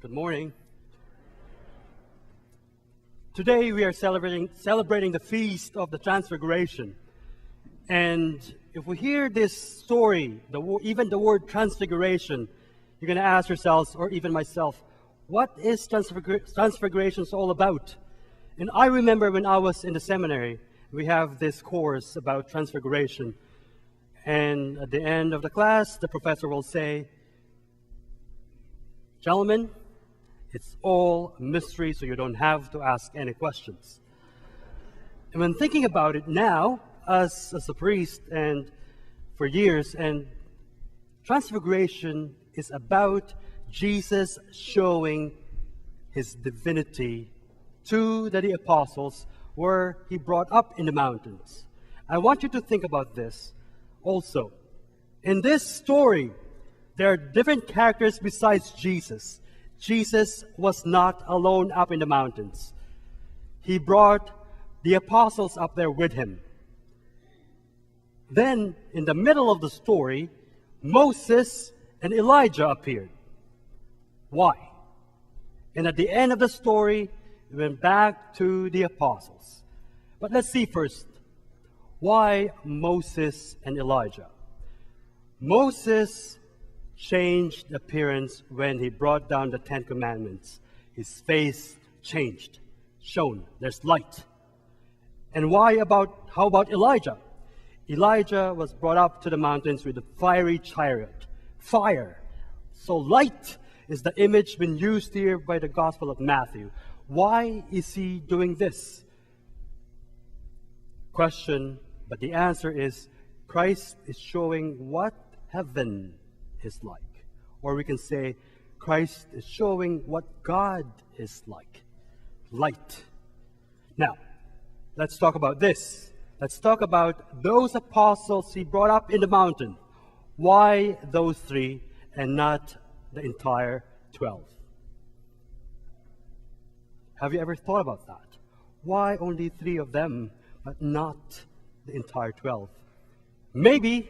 Good morning. Today we are celebrating the feast of the Transfiguration. And if we hear this story, even the word Transfiguration, you're going to ask yourselves, or even myself, what is Transfiguration all about? And I remember when I was in the seminary, we have this course about Transfiguration. And at the end of the class, the professor will say, "Gentlemen, it's all a mystery, so you don't have to ask any questions." And when thinking about it now, as a priest and for years, and Transfiguration is about Jesus showing his divinity to the apostles where he brought up in the mountains. I want you to think about this also. In this story, there are different characters besides Jesus. Jesus was not alone up in the mountains. He brought the apostles up there with him. Then, in the middle of the story, Moses and Elijah appeared. Why? And at the end of the story, we went back to the apostles. But let's see first, why Moses and Elijah? Moses changed appearance when he brought down the Ten Commandments. His face changed, shone, there's light. And how about Elijah? Elijah was brought up to the mountains with a fiery chariot, fire. So light is the image being used here by the Gospel of Matthew. Why is he doing this? Question, but the answer is Christ is showing what heaven is like. Or we can say Christ is showing what God is like. Light. Now, let's talk about this. Let's talk about those apostles he brought up in the mountain. Why those three and not the entire 12? Have you ever thought about that? Why only 3 of them, but not the entire 12? Maybe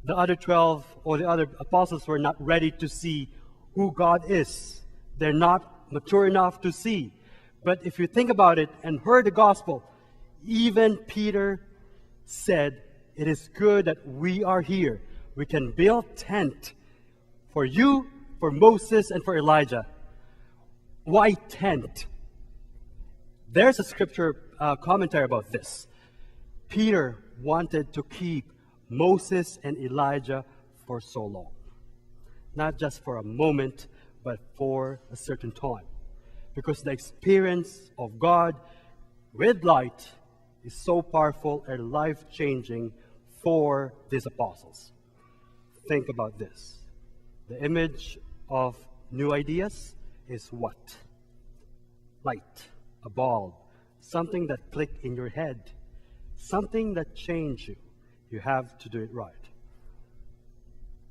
the other 12 or the other apostles were not ready to see who God is. They're not mature enough to see. But if you think about it and heard the gospel, even Peter said, "It is good that we are here. We can build tent for you, for Moses, and for Elijah." Why tent? There's a scripture commentary about this. Peter wanted to keep Moses and Elijah for so long. Not just for a moment, but for a certain time. Because the experience of God with light is so powerful and life-changing for these apostles. Think about this. The image of new ideas is what? Light, a bulb, something that clicked in your head, something that changed you. You have to do it right.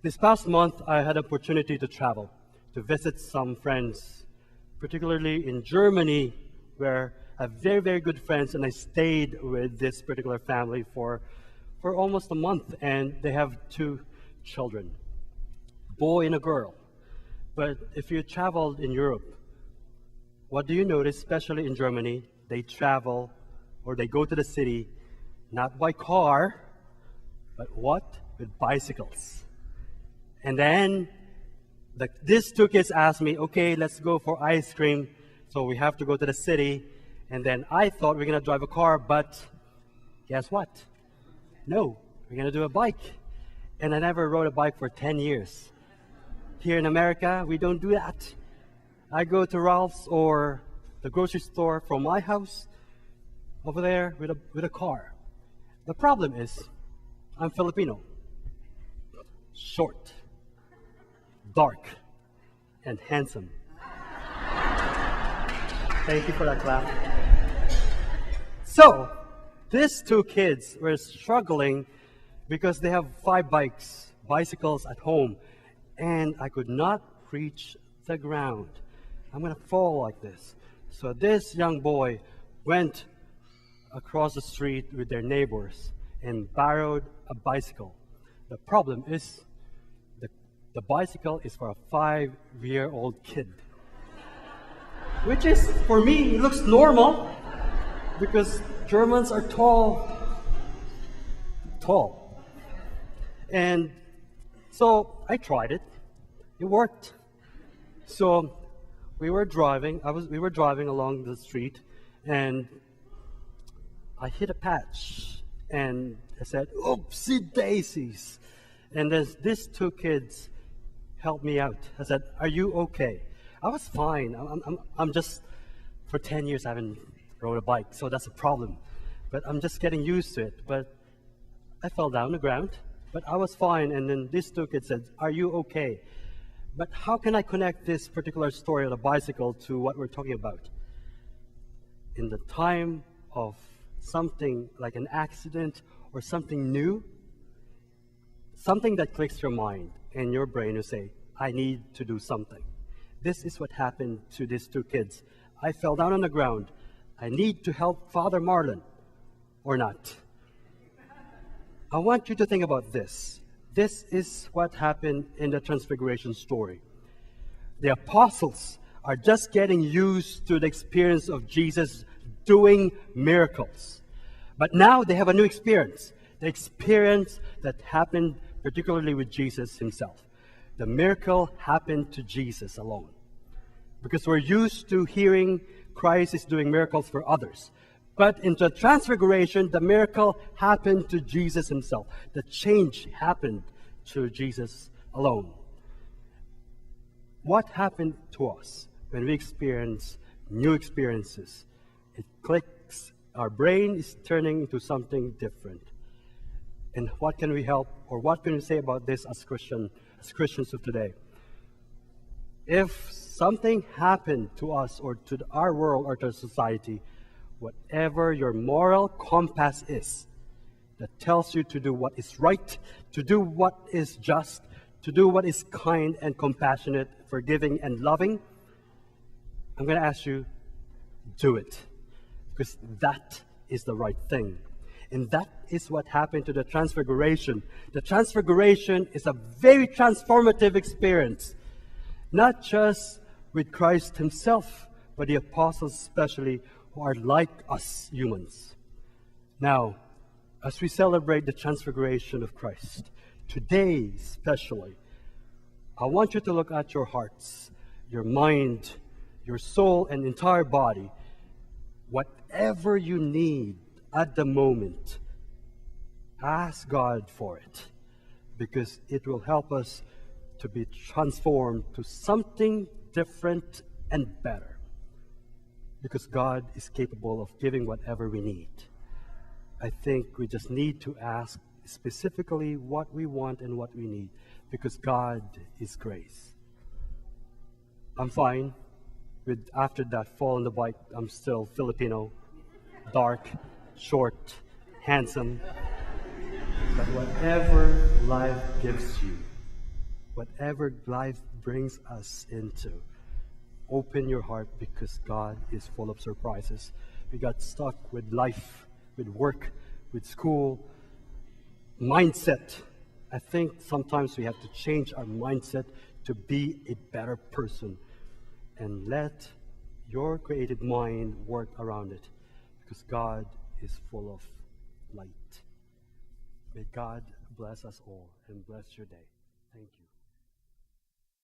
This past month, I had an opportunity to travel, to visit some friends, particularly in Germany, where I have very, very good friends, and I stayed with this particular family for almost a month, and they have 2 children, a boy and a girl. But if you traveled in Europe, what do you notice, especially in Germany? They travel or they go to the city, not by car, but what? With bicycles. And then these 2 kids asked me, "Okay, let's go for ice cream." So we have to go to the city. And then I thought we are going to drive a car, but guess what? No, we're going to do a bike. And I never rode a bike for 10 years. Here in America, we don't do that. I go to Ralph's or the grocery store from my house over there with a car. The problem is, I'm Filipino. Short, dark, and handsome. Thank you for that clap. So, these 2 kids were struggling because they have 5 bicycles at home, and I could not reach the ground. I'm going to fall like this. So this young boy went across the street with their neighbors and borrowed a bicycle. The problem is the bicycle is for a 5-year-old kid. which is, for me, it looks normal because Germans are tall. And so I tried it. It worked. So we were driving along the street, and I hit a patch, and I said, "Oopsie daisies!" And then these two kids helped me out. I said, "Are you okay?" I was fine. I'm just, for 10 years I haven't rode a bike, so that's a problem. But I'm just getting used to it. But I fell down the ground, but I was fine. And then these two kids said, "Are you okay?" But how can I connect this particular story of the bicycle to what we're talking about? In the time of something like an accident or something new, something that clicks your mind and your brain will say, "I need to do something." This is what happened to these two kids. I fell down on the ground. I need to help Father Marlon, or not. I want you to think about this. This is what happened in the Transfiguration story. The apostles are just getting used to the experience of Jesus doing miracles. But now they have a new experience, the experience that happened particularly with Jesus himself. The miracle happened to Jesus alone. Because we're used to hearing Christ is doing miracles for others. But in the Transfiguration, the miracle happened to Jesus himself. The change happened to Jesus alone. What happened to us when we experience new experiences? It clicks. Our brain is turning into something different. And what can we help, or what can we say about this as Christians of today? If something happened to us or to our world or to society, whatever your moral compass is that tells you to do what is right, to do what is just, to do what is kind and compassionate, forgiving and loving, I'm going to ask you, do it. Because that is the right thing. And that is what happened to the Transfiguration. The Transfiguration is a very transformative experience, not just with Christ himself, but the apostles especially, who are like us humans. Now, as we celebrate the Transfiguration of Christ, today especially, I want you to look at your hearts, your mind, your soul, and entire body. Whatever you need at the moment, ask God for it, because it will help us to be transformed to something different and better. Because God is capable of giving whatever we need. I think we just need to ask specifically what we want and what we need, because God is grace. I'm fine with, after that fall on the bike, I'm still Filipino, dark, short, handsome. But whatever life gives you, whatever life brings us into, open your heart, because God is full of surprises. We got stuck with life, with work, with school, mindset. I think sometimes we have to change our mindset to be a better person, and let your creative mind work around it, because God is full of light. May God bless us all and bless your day. Thank you.